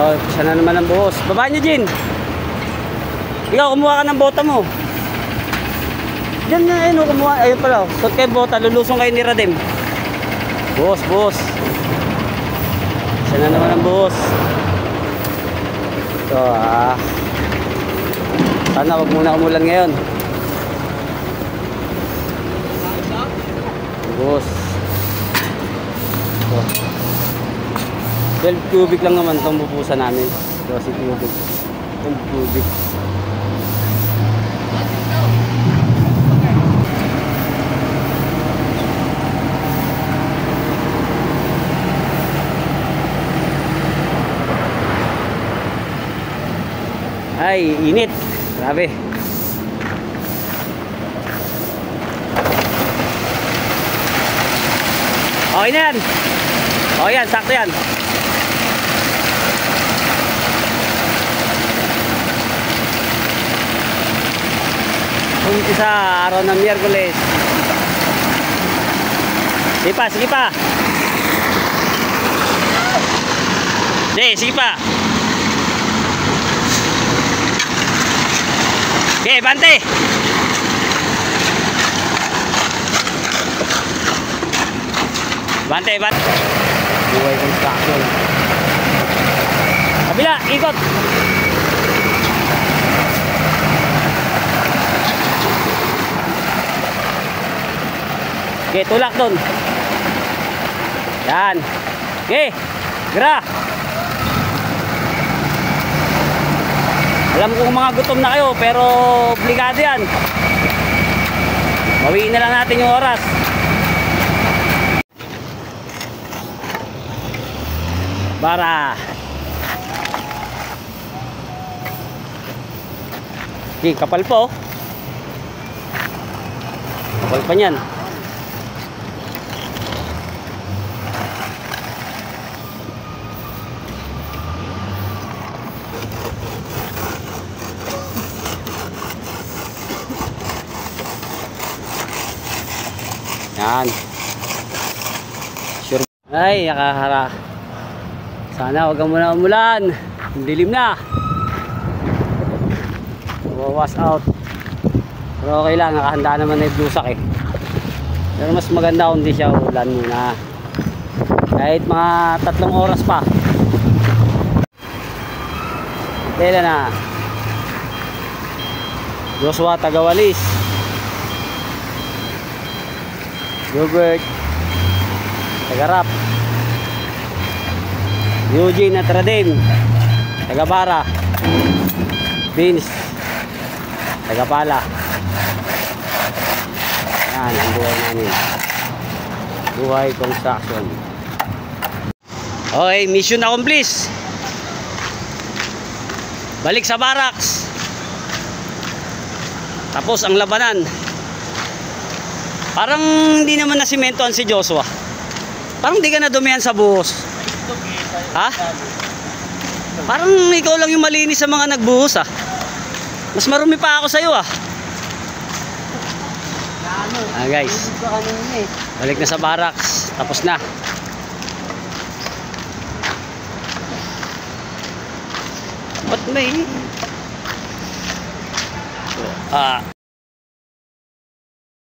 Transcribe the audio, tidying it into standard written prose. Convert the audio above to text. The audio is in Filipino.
Oh, siya na naman ang buhos. Baba niyo, Jin. Ikaw, kumuha ka ng bota mo. Diyan na, ayun, kumuha. Ayun pala, suot kayo bota. Lulusong kayo ni Radem. Buhos, buhos. Siya na naman ang buhos. So, sana wag muna umulan ngayon. Buhos. So, 12 cubic lang naman itong bubusan namin. 12 cubic. 12 cubic. Ay, init. Grabe. Okay na yan. Okay yan, sakto yan. Umpisa araw ng Miyerkules. Sige pa, sige pa. Sige pa. Okay, bante. Bante, bante. Buhay construction. Kabila, ikot. Okay, tulak doon. Yan. Okay, gra. Alam kong mga gutom na kayo, pero obligado yan. Bawiin na lang natin yung oras. Bara. Okay, kapal po. Kapal pa niyan. Yan. Sure. Ay, nakahara. Sana wag muna umulan. Dilim na. Wawas out. Pero okay lang, nakahanda naman na yung blusak eh. Pero mas maganda kung hindi siya ulan muna. Kahit mga 3 oras pa. Tela na. Joshua Tagawalis. Gilbert Tagarap. Eugene at Radem Tagabara. Vince Tagapala. Yan ang buhay namin. Buhay construction. Okay, mission accomplished. Balik sa barracks. Tapos ang labanan. Parang hindi naman nasimentohan si Joshua. Parang hindi ka na dumihan sa buhos. Ha? Parang ikaw lang yung malinis sa mga nagbuhos ah. Mas marumi pa ako sa'yo ah. Guys, balik na sa barracks. Tapos na. Ba't may